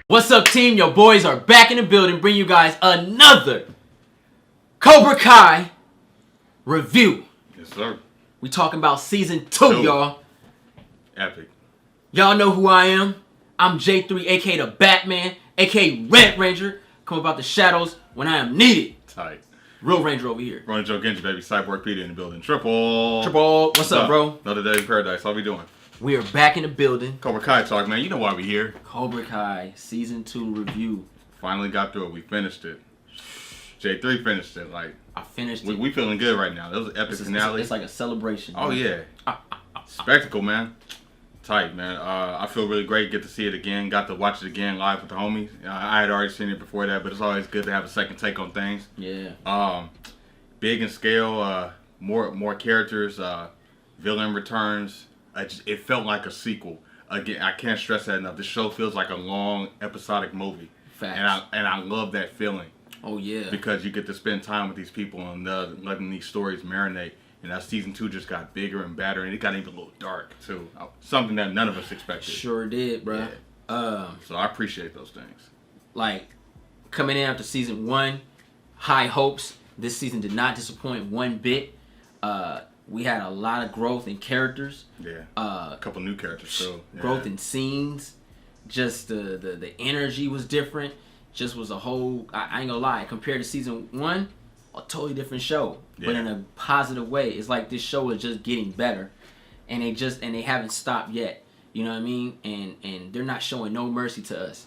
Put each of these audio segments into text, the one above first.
What's up, team? Your boys are back in the building. Bring you guys another Cobra Kai review. Yes, sir. We talking about season 2, y'all. Epic. Y'all know who I am. I'm J3, aka the Batman, aka Red Ranger. Come about the shadows when I am needed. Tight. Real Ranger over here. Running Joe Genji, baby. Cyborg Peter in the building. Triple. What's up, bro? Another day in paradise. How we doing? We are back in the building. Cobra Kai talk, man. You know why we here. Cobra Kai season 2 review. Finally got through it. We finished it. J3 finished it. I finished it. We feeling good right now. That was an epic finale. It's like a celebration. Oh, yeah. Spectacle, man. Tight, man. I feel really great. Get to see it again. Got to watch it again live with the homies. I had already seen it before that, but it's always good to have a second take on things. Yeah. Big in scale. More characters. Villain returns. It felt like a sequel. Again, I can't stress that enough. This show feels like a long episodic movie. Facts. And I love that feeling. Oh, yeah. Because you get to spend time with these people and letting these stories marinate. And that season 2 just got bigger and badder, and it got even a little dark too. Something that none of us expected. Sure did, bro. Yeah. So I appreciate those things. Like, coming in after season 1, high hopes. This season did not disappoint one bit. We had a lot of growth in characters. Yeah. A couple new characters too. Yeah. Growth in scenes. Just the energy was different. Just was a whole. I ain't gonna lie. Compared to season 1, a totally different show, but in a positive way. It's like this show is just getting better, and they haven't stopped yet. You know what I mean? And they're not showing no mercy to us.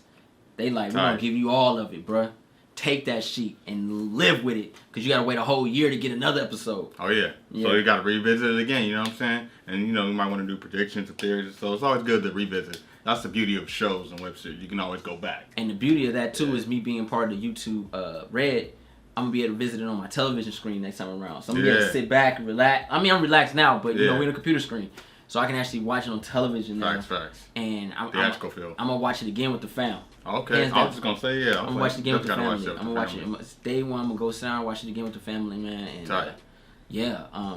They like, we're gonna give you all of it, bruh. Take that sheet and live with it, because you gotta wait a whole year to get another episode. Oh yeah. So you gotta revisit it again. You know what I'm saying? And you might want to do predictions and theories. So it's always good to revisit. That's the beauty of shows and web series. You can always go back. And the beauty of that too is me being part of the YouTube Red. I'm gonna be able to visit it on my television screen next time around. So I'm gonna be able to sit back and relax. I mean, I'm relaxed now, but we're on a computer screen, so I can actually watch it on television now. Facts. And I'm gonna watch it again with the fam. Okay, I was just gonna say I'm gonna watch it again with the family. I'm gonna watch it day one. I'm gonna go sit down and watch it again with the family, man. And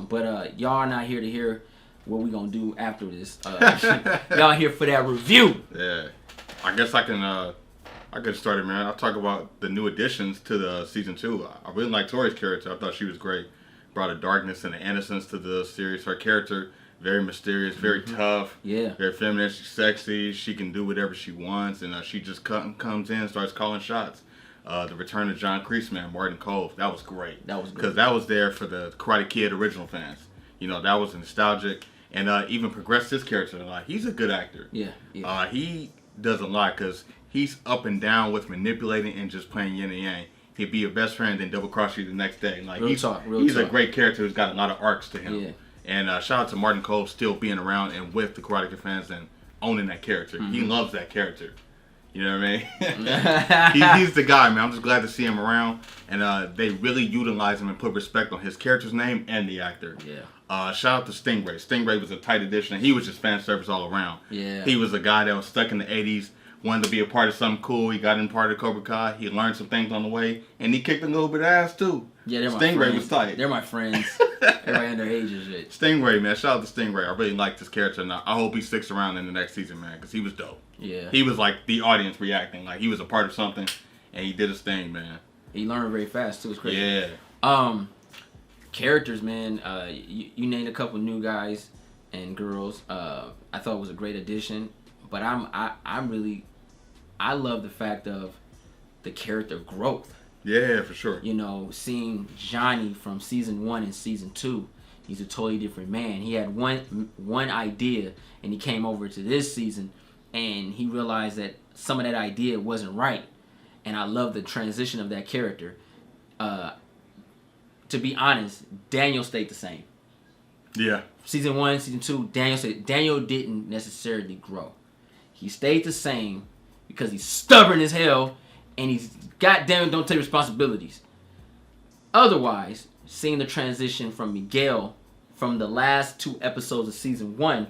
but y'all are not here to hear what we gonna do after this. Y'all here for that review. Yeah, I guess I get started, man. I'll talk about the new additions to the season 2. I really like Tori's character. I thought she was great. Brought a darkness and an innocence to the series. Her character, very mysterious, very tough. Yeah. Very feminine. She's sexy. She can do whatever she wants, and she just comes in, starts calling shots. The return of John Kreisman, Martin Cove. That was great. That was good. Because that was there for the Karate Kid original fans. That was nostalgic, and even progressed his character. Like, he's a good actor. Yeah. He does a lot because he's up and down with manipulating and just playing yin and yang. He'd be your best friend, then double cross you the next day. Like, he's a great character who's got a lot of arcs to him. Yeah. And shout out to Martin Cole still being around and with the Karate Kid fans and owning that character. He loves that character. You know what I mean? He's the guy, man. I'm just glad to see him around. And they really utilize him and put respect on his character's name and the actor. Yeah. Shout out to Stingray. Stingray was a tight addition. He was just fan service all around. Yeah. He was a guy that was stuck in the 80s. Wanted to be a part of something cool. He got in part of Cobra Kai. He learned some things on the way, and he kicked a little bit of ass too. Yeah, they're my Stingray friends. was tight. They're my friends. Everybody underage and shit. Stingray, man. Shout out to Stingray. I really liked his character, and I hope he sticks around in the next season, man, because he was dope. Yeah. He was like the audience reacting, like he was a part of something, and he did his thing, man. He learned very fast too. It's crazy. Yeah. Characters, man. You named a couple new guys and girls. I thought it was a great addition, but I love the fact of the character growth. Yeah, for sure. Seeing Johnny from season 1 and season 2, he's a totally different man. He had one idea, and he came over to this season, and he realized that some of that idea wasn't right. And I love the transition of that character. To be honest, Daniel stayed the same. Yeah. Season 1, season 2, Daniel didn't necessarily grow. He stayed the same because he's stubborn as hell, and he's goddamn don't take responsibilities. Otherwise, seeing the transition from Miguel from the last 2 episodes of season 1,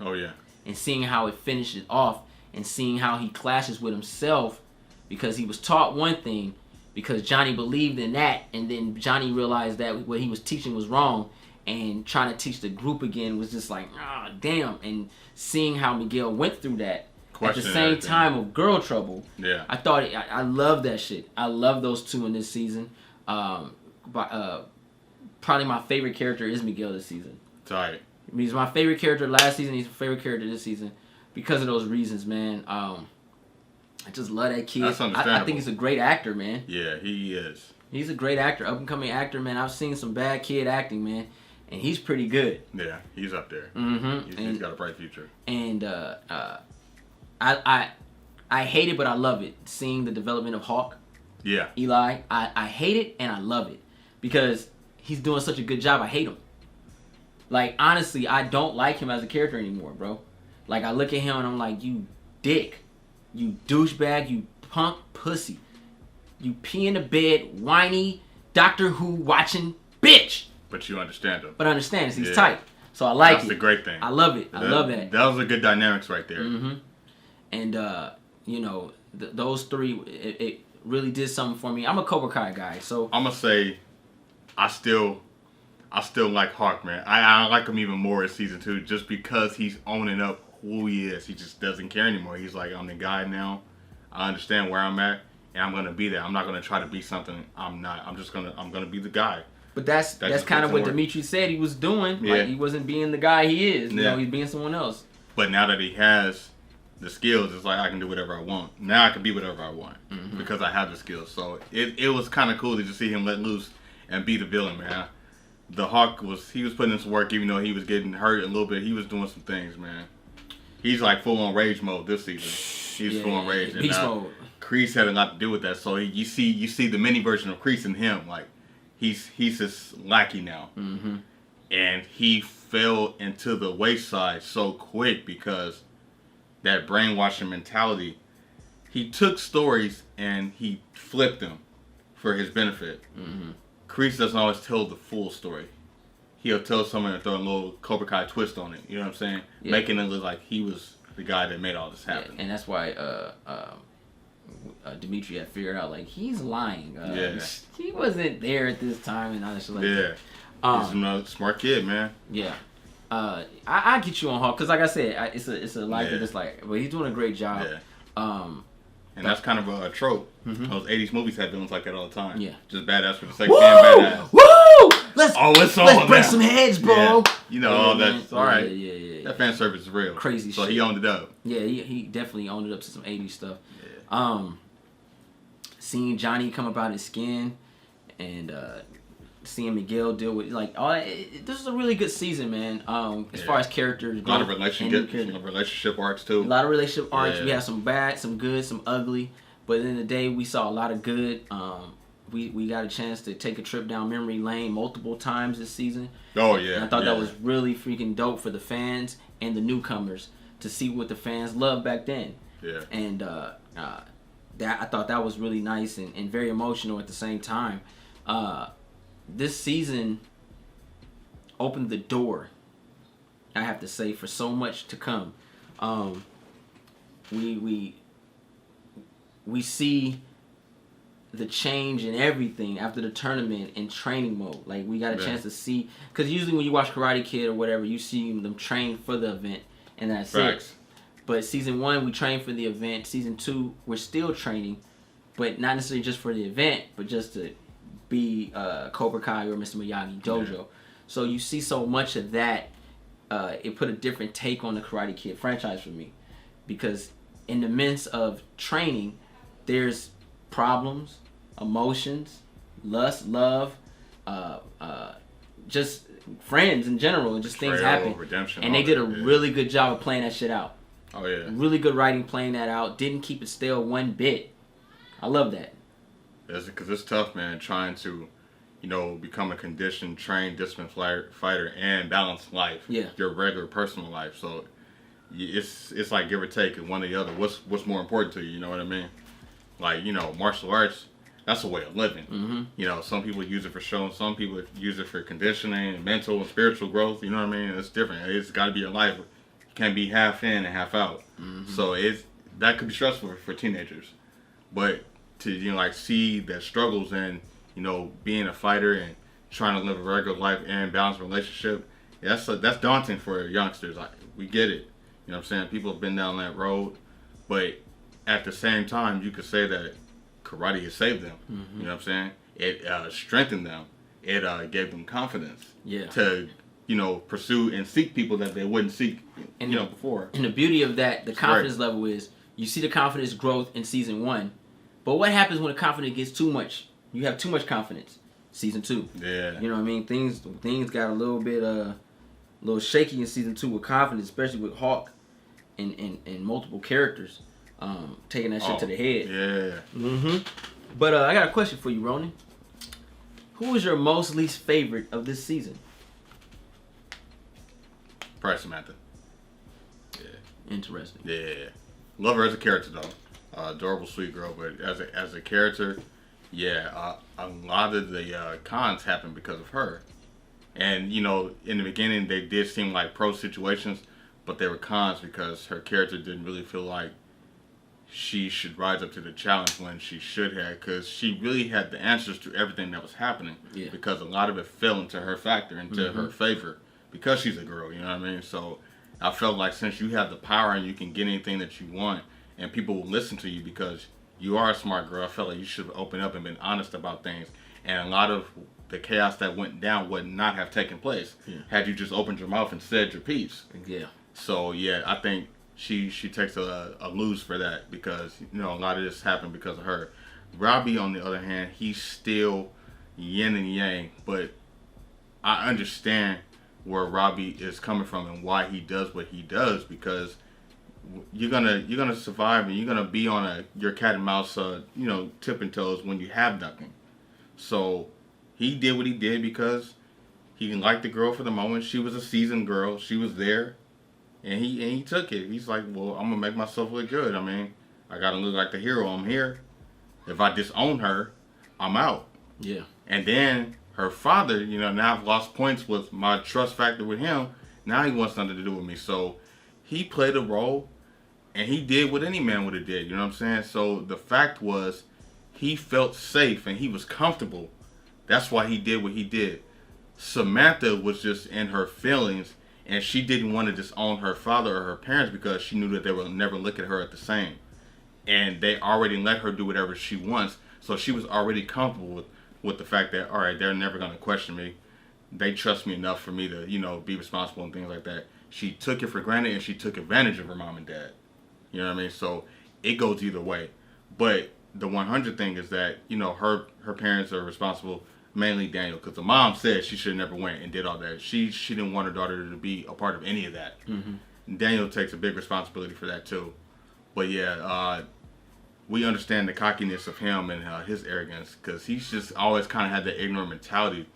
and seeing how it finishes off, and seeing how he clashes with himself because he was taught one thing, because Johnny believed in that, and then Johnny realized that what he was teaching was wrong, and trying to teach the group again was just like, damn. And seeing how Miguel went through that, at the same time of Girl Trouble. Yeah. I love that shit. I love those two in this season. Probably my favorite character is Miguel this season. Tight. He's my favorite character last season. He's my favorite character this season because of those reasons, man. I just love that kid. That's understandable. I think he's a great actor, man. Yeah, he is. He's a great actor, up and coming actor, man. I've seen some bad kid acting, man, and he's pretty good. Yeah, he's up there. Mm-hmm. He's got a bright future. And I hate it, but I love it. Seeing the development of Hawk. Yeah. Eli, I hate it and I love it because he's doing such a good job. I hate him. Like, honestly, I don't like him as a character anymore, bro. Like, I look at him and I'm like, you dick. You douchebag. You punk pussy. You pee in the bed, whiny, Doctor Who watching bitch. But you understand him. But I understand. He's tight. So I like it. That's the great thing. I love it. I love that. That was a good dynamics right there. Mm-hmm. And, you know, those three, it really did something for me. I'm a Cobra Kai guy, so... I'm going to say I still like Hawk, man. I like him even more in season 2 just because he's owning up who he is. He just doesn't care anymore. He's like, I'm the guy now. I understand where I'm at, and I'm going to be there. I'm not going to try to be something I'm not. I'm going to be the guy. But that's kind of what Dimitri said he was doing. Yeah. Like, he wasn't being the guy he is. You know, he's being someone else. But now that he has the skills, it's like I can do whatever I want. Now I can be whatever I want because I have the skills. So it was kind of cool to just see him let loose and be the villain, man. The Hawk was putting in some work, even though he was getting hurt a little bit. He was doing some things, man. He's like full on rage mode this season. He's full on rage. Beast mode. Kreese had a lot to do with that. So you see the mini version of Kreese in him. Like he's his lackey now, and he fell into the wayside so quick because that brainwashing mentality. He took stories and he flipped them for his benefit. Kreese doesn't always tell the full story. He'll tell someone and throw a little Cobra Kai twist on it. You know what I'm saying? Yeah. Making it look like he was the guy that made all this happen. Yeah, and that's why Dimitri had figured out, like, he's lying. He wasn't there at this time and all that shit like that. He's a smart kid, man. Yeah. I get you on Hawk because, like I said, it's a like and dislike, but he's doing a great job. Yeah. And that's kind of a trope. Those 80s movies have villains like that all the time. Yeah. Just badass for the sake of being badass. Woo! Let's break some heads, bro. Yeah. You know, all that. All right. Yeah. That fan service is real. Crazy shit. So he owned it up. Yeah, he definitely owned it up to some 80s stuff. Yeah. Seeing Johnny come up out his skin and seeing Miguel deal with, like, all that, this is a really good season, man. As far as characters go. A lot of relationship arcs, too. A lot of relationship arcs. We have some bad, some good, some ugly. But at the end of the day, we saw a lot of good. We got a chance to take a trip down memory lane multiple times this season. Oh, yeah. And I thought that was really freaking dope for the fans and the newcomers to see what the fans loved back then. Yeah. And that I thought that was really nice and very emotional at the same time. This season opened the door, I have to say, for so much to come. We see the change in everything after the tournament in training mode. Like, we got a chance to see, because usually when you watch Karate Kid or whatever, you see them train for the event and that's it. But season 1, we trained for the event. Season 2, we're still training, but not necessarily just for the event, but just to be Cobra Kai or Mr. Miyagi Dojo. Yeah. So you see so much of that. It put a different take on the Karate Kid franchise for me, because in the midst of training, there's problems, emotions, lust, love, just friends in general, and just things happen. Redemption, and they did a really good job of playing that shit out. Oh yeah. Really good writing playing that out. Didn't keep it stale one bit. I love that. Because it's tough, man, trying to, become a conditioned, trained, disciplined fighter and balance life. Yeah. Your regular personal life. So it's like give or take and one or the other. What's more important to you? You know what I mean? Like, martial arts, that's a way of living. Some people use it for show, and some people use it for conditioning and mental and spiritual growth. You know what I mean? It's different. It's got to be your life. It can't be half in and half out. So that could be stressful for teenagers. But to see the struggles and being a fighter and trying to live a regular life and balance relationship, that's daunting for youngsters. We get it. You know what I'm saying? People have been down that road. But at the same time, you could say that karate has saved them. Mm-hmm. You know what I'm saying? It strengthened them. It gave them confidence. Yeah. To pursue and seek people that they wouldn't seek, before. And the beauty of that, the confidence level is, you see the confidence growth in season 1, but what happens when the confidence gets too much? You have too much confidence. Season 2. Yeah. You know what I mean? Things got a little bit little shaky in season 2 with confidence, especially with Hawk and multiple characters taking that shit to the head. Yeah. Mm-hmm. But I got a question for you, Ronan. Who was your most least favorite of this season? Probably Samantha. Yeah. Interesting. Yeah. Love her as a character though. Adorable, sweet girl, but as a character, yeah, a lot of the cons happened because of her. And in the beginning, they did seem like pro situations, but they were cons because her character didn't really feel like she should rise up to the challenge when she should have, because she really had the answers to everything that was happening. Yeah. Because a lot of it fell into her factor, into her favor, because she's a girl. You know what I mean? So I felt like since you have the power and you can get anything that you want, and people will listen to you because you are a smart girl, I felt like you should have opened up and been honest about things. And a lot of the chaos that went down would not have taken place had you just opened your mouth and said your piece. Yeah. So yeah, I think she takes a lose for that, because a lot of this happened because of her. Robbie, on the other hand, he's still yin and yang, but I understand where Robbie is coming from and why he does what he does, because you're gonna survive and you're gonna be on your cat and mouse tipping toes when you have nothing. So he did what he did because he liked the girl for the moment. She was a seasoned girl. She was there, and he took it. He's like, well, I'm gonna make myself look good. I mean, I gotta look like the hero. I'm here. If I disown her, I'm out. Yeah. And then her father, now I've lost points with my trust factor with him. Now he wants nothing to do with me. So he played a role, and he did what any man would have did. You know what I'm saying? So the fact was, he felt safe and he was comfortable. That's why he did what he did. Samantha was just in her feelings, and she didn't want to disown her father or her parents because she knew that they would never look at her at the same. And they already let her do whatever she wants, so she was already comfortable with the fact that, all right, they're never going to question me. They trust me enough for me to, be responsible and things like that. She took it for granted, and she took advantage of her mom and dad. You know what I mean? So it goes either way. But the 100 thing is that, her parents are responsible, mainly Daniel, because the mom said she should have never went and did all that. She didn't want her daughter to be a part of any of that. Mm-hmm. Daniel takes a big responsibility for that too. But yeah, we understand the cockiness of him and his arrogance, because he's just always kind of had that ignorant mentality.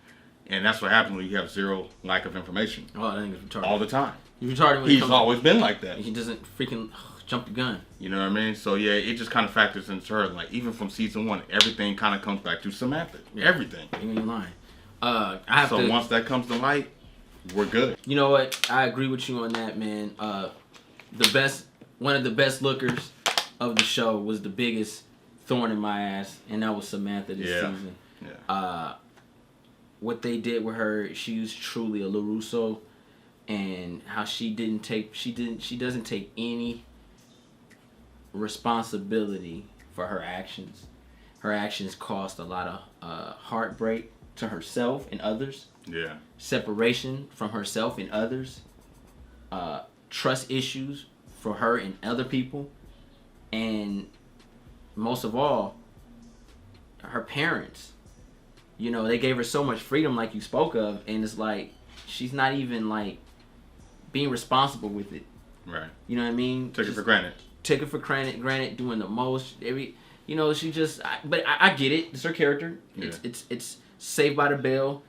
And that's what happens when you have zero lack of information. Oh, I think it's retarded. All the time. He's retarded when he's always been like that. He doesn't freaking jump the gun. You know what I mean? So yeah, it just kind of factors into her. Like even from season 1, everything kind of comes back to Samantha. Yeah. Everything. You ain't lying. Once that comes to light, we're good. You know what? I agree with you on that, man. One of the best lookers of the show was the biggest thorn in my ass, and that was Samantha this season. Yeah. What they did with her, she was truly a LaRusso, and how she doesn't take any responsibility for her actions. Her actions caused a lot of heartbreak to herself and others. Yeah. Separation from herself and others. Trust issues for her and other people. And most of all, her parents. They gave her so much freedom like you spoke of, and it's like she's not even like being responsible with it. Right. You know what I mean? Took it for granted. Took it for granted, doing the most. She just. But I get it. It's her character. Yeah. It's Saved by the Bell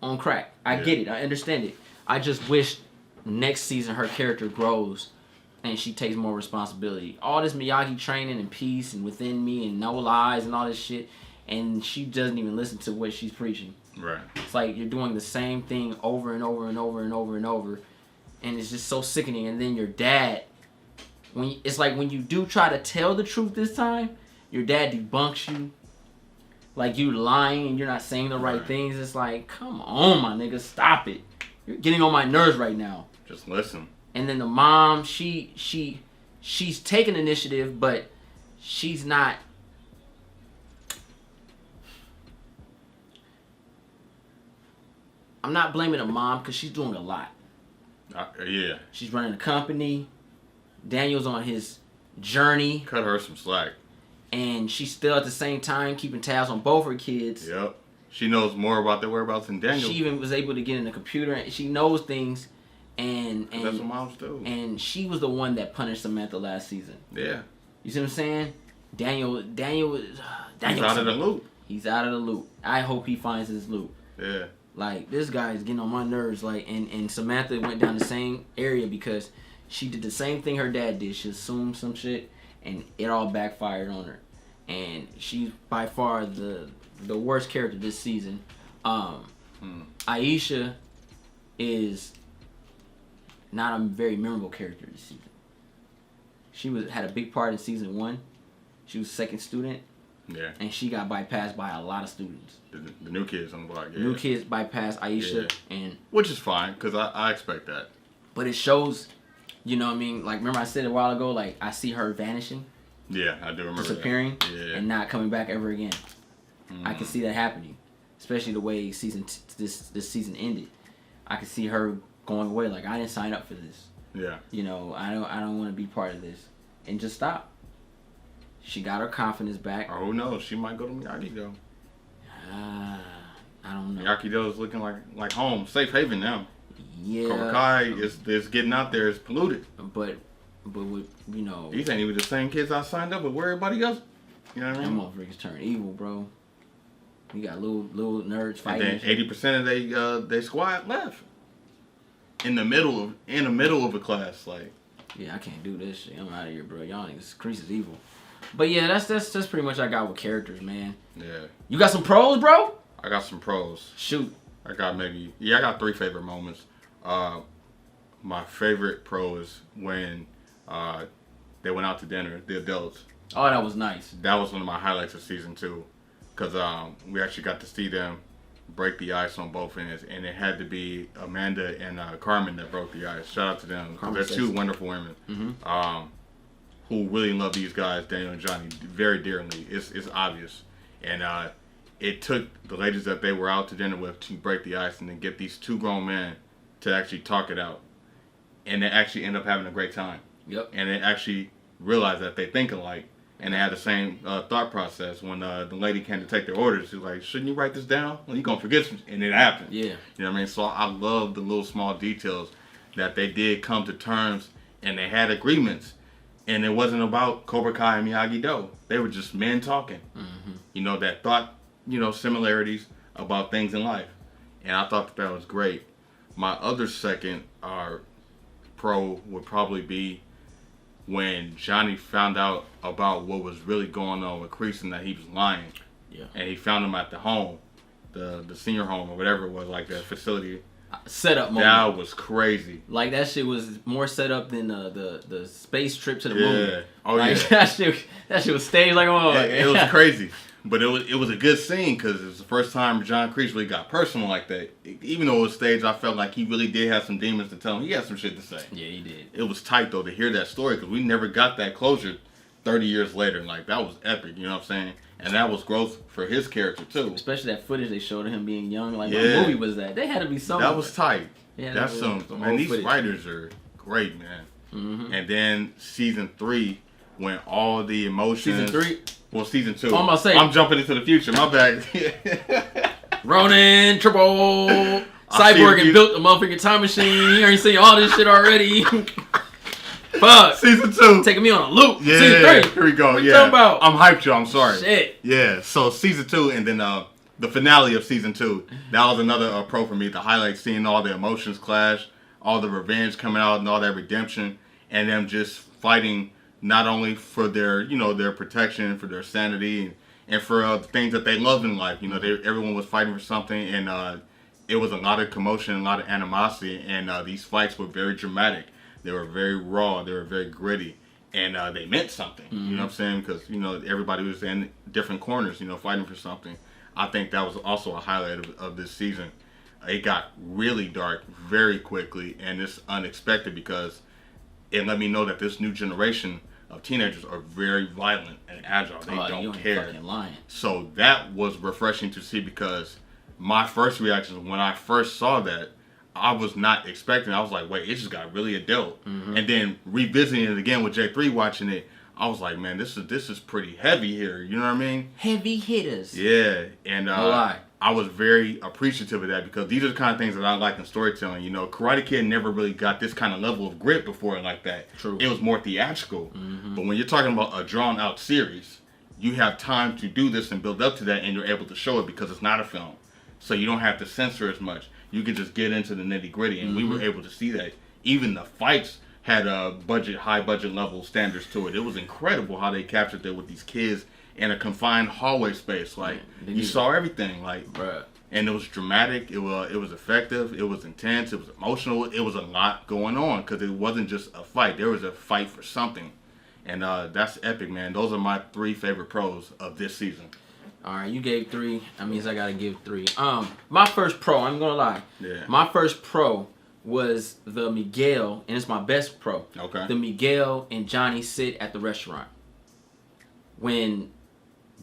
on crack. I get it. I understand it. I just wish next season her character grows and she takes more responsibility. All this Miyagi training and peace and within me and no lies and all this shit, and she doesn't even listen to what she's preaching. Right. It's like you're doing the same thing over and over and over and over and over, and it's just so sickening. And then your dad, it's like when you do try to tell the truth this time, your dad debunks you. Like you lying and you're not saying the right things. It's like, come on, my nigga, stop it. You're getting on my nerves right now. Just listen. And then the mom, she she's taking initiative, but she's not. I'm not blaming the mom because she's doing a lot. Yeah. She's running a company. Daniel's on his journey. Cut her some slack. And she's still at the same time keeping tabs on both her kids. Yep. She knows more about their whereabouts than Daniel. She even was able to get in the computer and she knows things. And that's what moms do. And she was the one that punished Samantha last season. Yeah. You see what I'm saying? Daniel he's out of the loop. He's out of the loop. I hope he finds his loop. Yeah. Like, this guy is getting on my nerves. Like, and Samantha went down the same area because she did the same thing her dad did. She assumed some shit, and it all backfired on her. And she's by far the worst character this season. Aisha is not a very memorable character this season. She had a big part in season 1. She was second student. Yeah. And she got bypassed by a lot of students. The new kids on the block. Yeah. New kids bypassed Aisha, and which is fine because I expect that. But it shows, you know what I mean? Like, remember I said a while ago, like, I see her vanishing. Yeah, I do remember disappearing that. and not coming back ever again. I can see that happening, especially the way this season ended. I can see her going away. Like, I didn't sign up for this. Yeah. You know, I don't want to be part of this, and just stop. She got her confidence back. Or who knows? She might go to Miyagi-Do. I don't know. Miyagi-Do is looking like home, safe haven now. Yeah. Cobra Kai is getting out there. It's polluted. But with, you know, these ain't even the same kids I signed up with. Where everybody else? You know what I mean? Them motherfuckers turn evil, bro. You got little nerds fighting. And then 80% of they squad left. In the middle of a class, like. Yeah, I can't do this shit. I'm out of here, bro. Y'all niggas, Crease is evil. But yeah, that's pretty much what I got with characters, man. Yeah. You got some pros, bro? I got some pros. Shoot. I got 3 favorite moments. My favorite pro is when they went out to dinner, the adults. Oh, that was nice. That was one of my highlights of season 2, because we actually got to see them break the ice on both ends, and it had to be Amanda and Carmen that broke the ice. Shout out to them. They're two wonderful women. Mm-hmm. Who really love these guys, Daniel and Johnny, very dearly. It's obvious. And it took the ladies that they were out to dinner with to break the ice and then get these two grown men to actually talk it out. And they actually end up having a great time. Yep. And they actually realize that they think alike. And they had the same thought process when the lady came to take their orders. She was like, shouldn't you write this down? Well, you're going to forget some. And it happened. Yeah. You know what I mean? So I love the little small details that they did come to terms and they had agreements. And it wasn't about Cobra Kai and Miyagi-Do. They were just men talking. Mm-hmm. You know, that thought, similarities about things in life. And I thought that was great. My other second pro would probably be when Johnny found out about what was really going on with Kreese and that he was lying. Yeah. And he found him at the home, the senior home or whatever it was, like that facility. Setup moment. That was crazy. Like, that shit was more set up than the space trip to the moon. Yeah. Oh, like, yeah. That shit was staged like a motherfucker. It was crazy. But it was a good scene because it was the first time John Kreese really got personal like that. Even though it was staged, I felt like he really did have some demons to tell him. He had some shit to say. Yeah, he did. It was tight, though, to hear that story because we never got that closure 30 years later. Like, that was epic, you know what I'm saying? And that was growth for his character, too. Especially that footage they showed of him being young. Like, Yeah. what movie was that? They had to be something. That was tight. Yeah, That's man, these writers are great, man. Mm-hmm. And then season 3, when all the emotions... Season 3? Well, season 2. Oh, I'm about to say. I'm jumping into the future. My bad. Ronin, Triple, Cyborg, and built a motherfucking time machine. You ain't seen all this shit already. Fuck. Season 2. Taking me on a loop. Yeah. Season 3. Here we go. What yeah. you talking about? I'm hyped, y'all. I'm sorry. Shit. Yeah. So season 2, and then the finale of season 2. That was another pro for me. The highlight, seeing all the emotions clash, all the revenge coming out, and all that redemption, and them just fighting not only for their, their protection, for their sanity, and for things that they love in life. Everyone was fighting for something, and it was a lot of commotion, a lot of animosity, and these fights were very dramatic. They were very raw. They were very gritty, and they meant something. Mm-hmm. You know what I'm saying? Because everybody was in different corners, fighting for something. I think that was also a highlight of this season. It got really dark very quickly, and it's unexpected because it let me know that this new generation of teenagers are very violent and agile. They don't care. Fucking lying. So that was refreshing to see, because my first reaction when I first saw that, I was not expecting. I was like, wait, it just got really adult. And then revisiting it again with J3 watching it, I was like, man, this is pretty heavy here. You know what I mean? Heavy hitters. Yeah, and No lie. I was very appreciative of that, because these are the kind of things that I like in storytelling. You know, Karate Kid never really got this kind of level of grit before like that. True. It was more theatrical. But when you're talking about a drawn out series, you have time to do this and build up to that, and you're able to show it because it's not a film. So you don't have to censor as much. You can just get into the nitty gritty, and we were able to see that. Even the fights had a high budget level standards to it. It was incredible how they captured that with these kids in a confined hallway space. Like, you saw everything. Like, Bruh. And it was dramatic. It was effective. It was intense. It was emotional. It was a lot going on, because it wasn't just a fight. There was a fight for something, and that's epic, man. Those are my 3 favorite pros of this season. All right, you gave 3. That means I gotta give 3. My first pro, I'm gonna lie. Yeah. My first pro was the Miguel, and it's my best pro. Okay. The Miguel and Johnny sit at the restaurant. When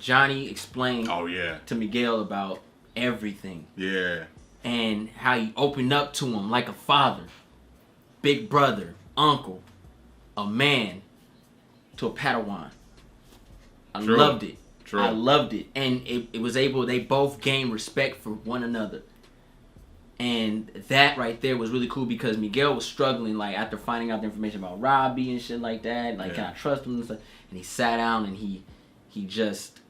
Johnny explained Oh yeah. to Miguel about everything. Yeah. And how he opened up to him like a father, big brother, uncle, a man, to a Padawan. I True. loved it. True. I loved it. And it was able, they both gained respect for one another. And that right there was really cool, because Miguel was struggling, like, after finding out the information about Robbie and shit like that. Like, can I trust him and stuff? And he sat down and he just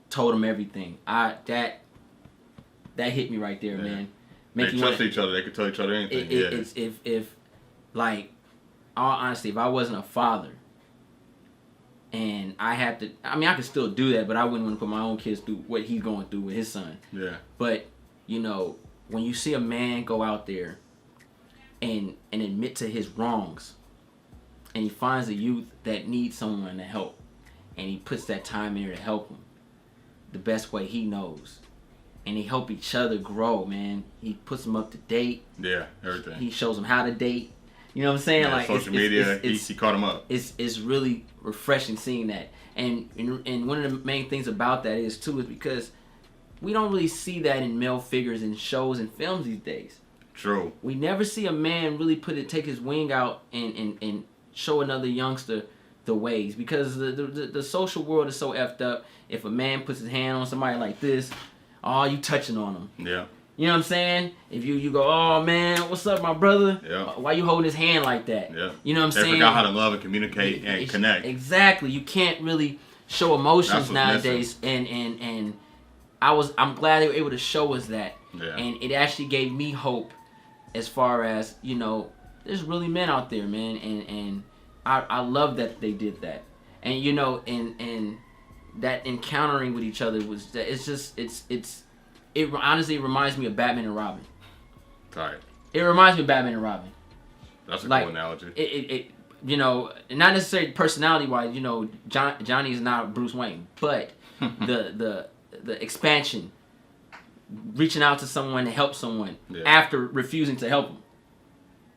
told him everything. That hit me right there, man. They trust each other. They could tell each other anything. It's if like, all honesty, if I wasn't a father and I had to, I mean, I could still do that, but I wouldn't want to put my own kids through what he's going through with his son. Yeah. But, you know, when you see a man go out there and admit to his wrongs, and he finds a youth that needs someone to help, and he puts that time in there to help him the best way he knows, and they help each other grow, man. He puts them up to date. Yeah, everything. He shows them how to date. You know what I'm saying? Yeah, like, social media, he caught him up. It's really refreshing seeing that. And one of the main things about that is because we don't really see that in male figures in shows and films these days. True. We never see a man really take his wing out and show another youngster the ways, because the social world is so effed up. If a man puts his hand on somebody like this, oh, you touching on him. Yeah. You know what I'm saying? If you go, oh man, what's up, my brother? Yeah. Why you holding his hand like that? Yeah. You know what I'm saying? They forgot how to love and communicate and connect. Exactly. You can't really show emotions nowadays, and I'm glad they were able to show us that. Yeah. And it actually gave me hope, as far as, you know, there's really men out there, man, and I love that they did that. And you know, and that encountering with each other was that it honestly reminds me of Batman and Robin. Right. It reminds me of Batman and Robin. That's a like, cool analogy. It you know, not necessarily personality wise, you know, Johnny is not Bruce Wayne, but the expansion, reaching out to someone to help someone after refusing to help them.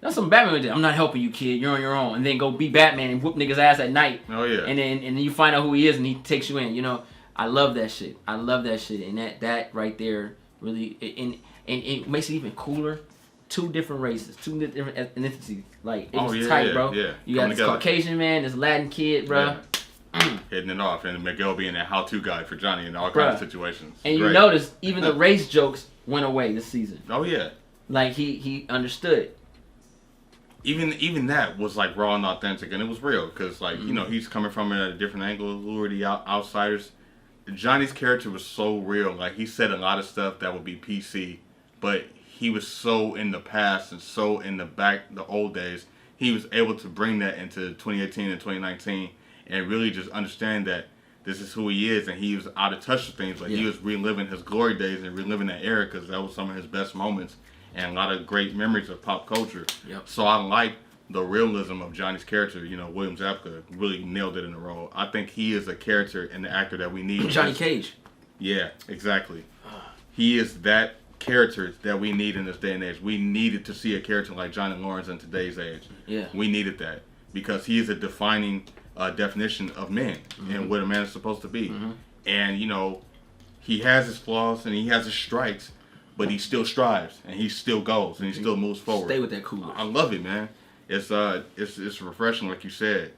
That's something Batman did. I'm not helping you, kid. You're on your own. And then go be Batman and whoop niggas' ass at night. Oh yeah. And then you find out who he is and he takes you in. You know, I love that shit. And that right there really, and it makes it even cooler. 2 different races, 2 different ethnicities. Like, it was tight, bro. Yeah. You got this Caucasian man, this Latin kid, bro. Yeah. Hitting it off, and Miguel being that how-to guy for Johnny in all kinds of situations. And you notice even the race jokes went away this season. Oh yeah. Like he understood. Even that was like raw and authentic, and it was real, because like you know, he's coming from it at a different angle. Who are the outsiders? Johnny's character was so real. Like, he said a lot of stuff that would be PC, but he was so in the past and so in the old days. He was able to bring that into 2018 and 2019 and really just understand that this is who he is, and he was out of touch with things, but he was reliving his glory days and reliving that era, because that was some of his best moments and a lot of great memories of pop culture. Yep. So I like the realism of Johnny's character. You know, William Zabka really nailed it in the role. I think he is a character and the actor that we need. Johnny Cage. Yeah, exactly. He is that characters that we need in this day and age. We needed to see a character like Johnny Lawrence in today's age. Yeah. We needed that because he is a defining definition of man and what a man is supposed to be. And, you know, he has his flaws and he has his strikes, but he still strives and he still goes and he still moves forward. Stay with that coolness. I love it, man. It's refreshing, like you said.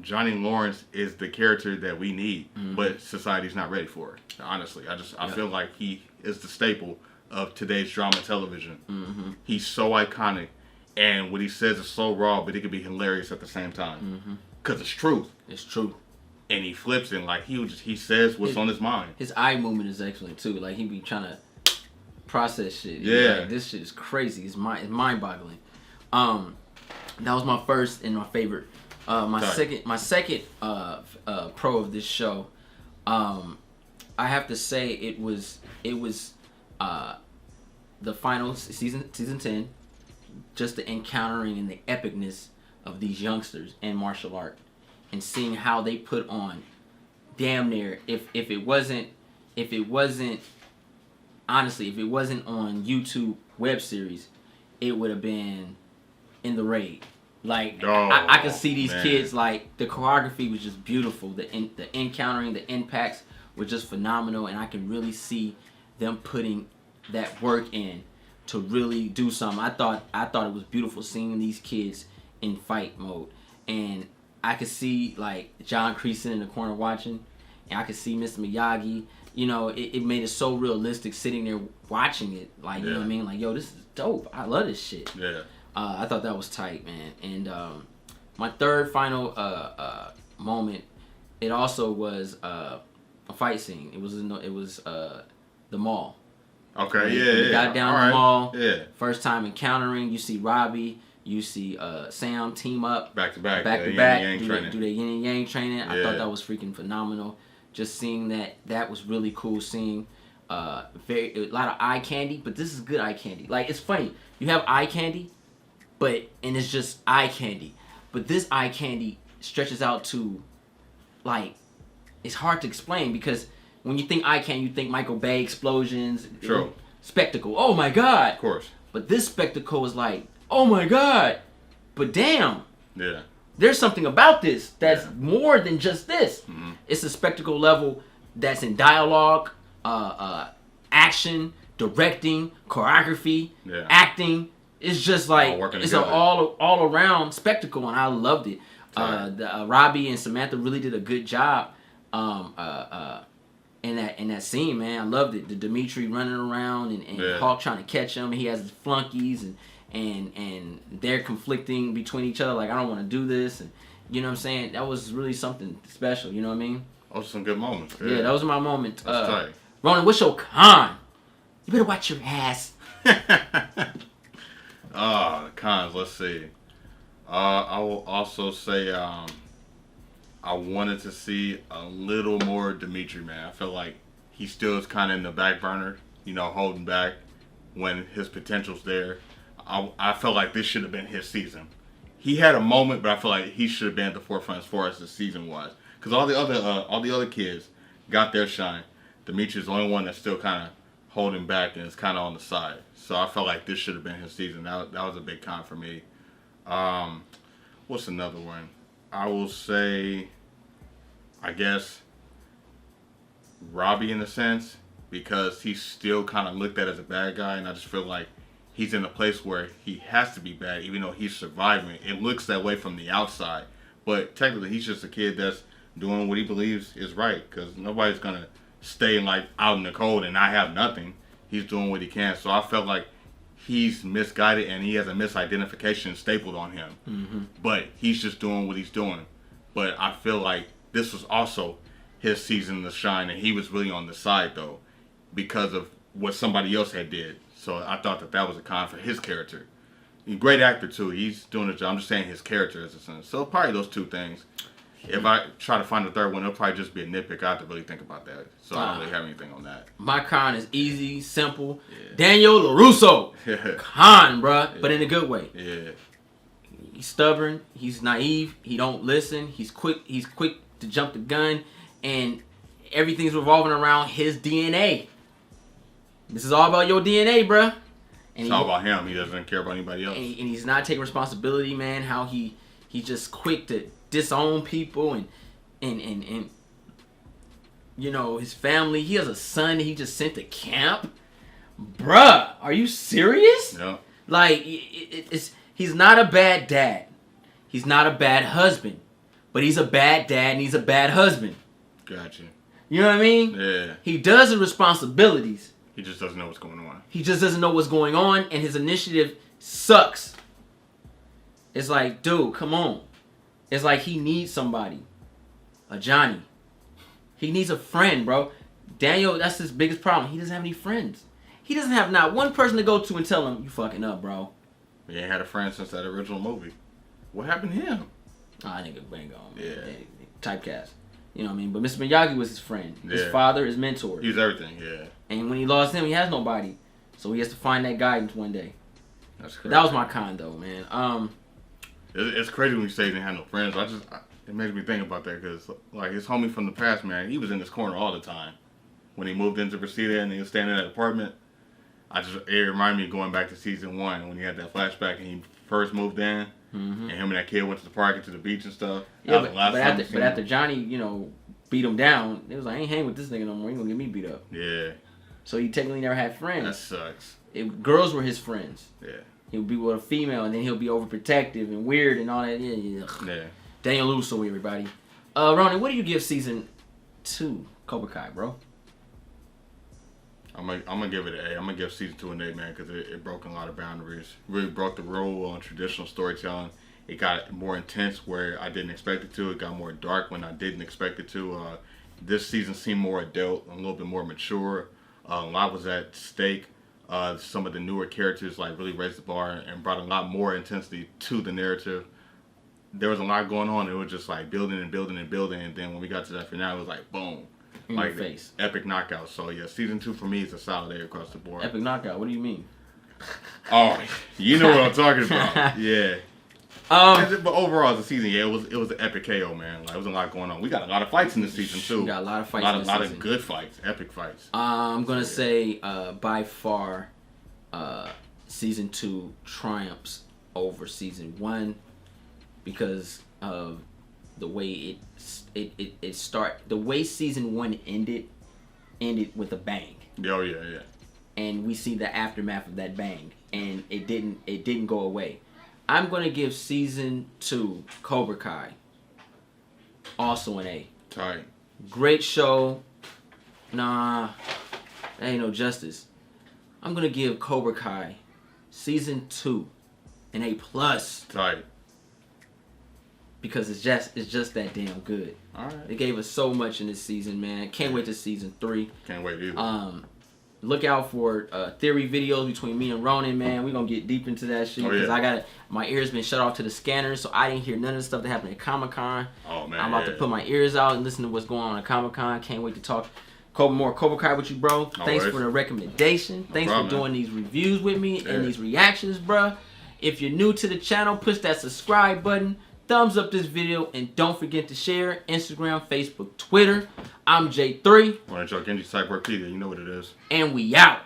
Johnny Lawrence is the character that we need, but society's not ready for it. Honestly, I feel like he is the staple of today's drama television. He's so iconic, and what he says is so raw, but it can be hilarious at the same time. Cause it's truth. It's true. And he flips it like he says what's on his mind. His eye movement is excellent too. Like he be trying to process shit. Yeah. Like, this shit is crazy. It's mind boggling. That was my first and my favorite. My second pro of this show, I have to say it was the final season 10, just the encountering and the epicness of these youngsters in martial art, and seeing how they put on damn near if it wasn't honestly, if it wasn't on YouTube web series, it would have been in the Raid. Like, I could see these kids, like, the choreography was just beautiful. The encountering, the impacts were just phenomenal. And I can really see them putting that work in to really do something. I thought it was beautiful seeing these kids in fight mode. And I could see, like, John Creason in the corner watching. And I could see Mr. Miyagi. You know, it made it so realistic sitting there watching it. Like, you know what I mean? Like, yo, this is dope. I love this shit. Yeah. I thought that was tight, man. And my third final moment, it also was a fight scene. It was the mall. Okay, When we got down the mall. Yeah. First time encountering, you see Robbie, you see Sam team up back to back, do their yin and yang training. I thought that was freaking phenomenal. Just seeing that was really cool. Seeing a lot of eye candy, but this is good eye candy. Like, it's funny, you have eye candy. And it's just eye candy. But this eye candy stretches out to, like, it's hard to explain because when you think eye candy, you think Michael Bay explosions. True. Spectacle. Oh my God. Of course. But this spectacle is like, oh my God. But damn. Yeah. There's something about this that's more than just this. It's a spectacle level that's in dialogue, action, directing, choreography, acting. It's just like it's an all around spectacle, and I loved it. Robbie and Samantha really did a good job in that scene, man. I loved it. The Dimitri running around and Hawk trying to catch him. He has his flunkies and they're conflicting between each other. Like, I don't want to do this, and you know what I'm saying. That was really something special. You know what I mean? Those are some good moments. Yeah, that was my moment. That's tight. Ronan, what's your con? You better watch your ass. The cons, let's see. I will also say I wanted to see a little more Dimitri, man. I feel like he still is kind of in the back burner, you know, holding back when his potential's there. I felt like this should have been his season. He had a moment, but I feel like he should have been at the forefront as far as the season was. Because all the other kids got their shine. Dimitri's the only one that's still kind of holding back and is kind of on the side. So I felt like this should have been his season. That was a big con for me. What's another one? I will say, I guess, Robbie in a sense, because he's still kind of looked at as a bad guy, and I just feel like he's in a place where he has to be bad, even though he's surviving. It looks that way from the outside, but technically he's just a kid that's doing what he believes is right, because nobody's going to stay like out in the cold and not have nothing. He's doing what he can. So I felt like he's misguided and he has a misidentification stapled on him. But he's just doing what he's doing. But I feel like this was also his season to shine, and he was really on the side though because of what somebody else had did. So I thought that was a con for his character. He's a great actor too. He's doing the job. I'm just saying his character as a son. So probably those two things. If I try to find a third one, it'll probably just be a nitpick. I have to really think about that. So I don't really have anything on that. My con is easy, simple. Daniel LaRusso. Con, bruh. But in a good way. Yeah. He's stubborn. He's naive. He don't listen. He's quick to jump the gun. And everything's revolving around his DNA. This is all about your DNA, bruh. And It's all about him. He doesn't care about anybody else. And he's not taking responsibility, man. How he's just quick to disown people and you know, his family. He has a son that he just sent to camp. Bruh, are you serious? No. Like, he's not a bad dad. He's not a bad husband. But he's a bad dad and he's a bad husband. Gotcha. You know what I mean? Yeah. He does his responsibilities. He just doesn't know what's going on. He just doesn't know what's going on, and his initiative sucks. It's like, dude, come on. It's like he needs somebody. A Johnny. He needs a friend, bro. Daniel, that's his biggest problem. He doesn't have any friends. He doesn't have not one person to go to and tell him, you fucking up, bro. He ain't had a friend since that original movie. What happened to him? I think it's been gone. Yeah. Typecast. You know what I mean? But Mr. Miyagi was his friend. His Yeah. father, his mentor. He was everything, yeah. And when he lost him, he has nobody. So he has to find that guidance one day. That's But crazy. that was my con, though, man. It's crazy when you say he didn't have no friends. It makes me think about that because, like, his homie from the past, man, he was in this corner all the time. When he moved into Reseda and he was staying in that apartment, it reminded me of going back to season 1 when he had that flashback and he first moved in. Mm-hmm. And him and that kid went to the park and to the beach and stuff. Yeah, but after Johnny, you know, beat him down, it was like, I ain't hang with this nigga no more. He gonna get me beat up. Yeah. So he technically never had friends. That sucks. Girls were his friends. Yeah. He'll be with a female, and then he'll be overprotective and weird and all that. Yeah. Daniel Lusso, everybody. Ronnie, what do you give season 2 Cobra Kai, bro? I'm gonna give it an A. I'm gonna give season 2 an A, man, because it broke a lot of boundaries. Really broke the rule on traditional storytelling. It got more intense where I didn't expect it to. It got more dark when I didn't expect it to. This season seemed more adult, a little bit more mature. A lot was at stake. Some of the newer characters like really raised the bar and brought a lot more intensity to the narrative. There was a lot going on. It was just like building and building and building, and then when we got to that finale, it was like boom. In like your face. Epic knockout. So yeah, season 2 for me is a solid A across the board. Epic knockout. What do you mean? Oh, you know what I'm talking about. Yeah. But overall, as a season, yeah, it was an epic KO, man. Like, it was a lot going on. We got a lot of fights in this season too. We got a lot of fights. A lot of good fights, epic fights. I'm gonna say by far, season 2 triumphs over season 1 because of the way it start. The way season 1 ended with a bang. Oh yeah. And we see the aftermath of that bang, and it didn't go away. I'm gonna give season 2 Cobra Kai also an A. Tight. Great show. Nah, that ain't no justice. I'm gonna give Cobra Kai season 2 an A plus. Tight. Because it's just that damn good. All right. They gave us so much in this season, man. Can't wait to season 3. Can't wait either. Look out for theory videos between me and Ronan, man. We're going to get deep into that shit. Because my ears been shut off to the scanners, so I didn't hear none of the stuff that happened at Comic-Con. Oh, man. I'm about to put my ears out and listen to what's going on at Comic-Con. Can't wait to talk more Cobra Kai with you, bro. Thanks for the recommendation. Thanks for doing these reviews with me and these reactions, bro. If you're new to the channel, push that subscribe button. Thumbs up this video, and don't forget to share Instagram, Facebook, Twitter. I'm J3. Want to joke Genji Cyborg Peter, you know what it is. And we out.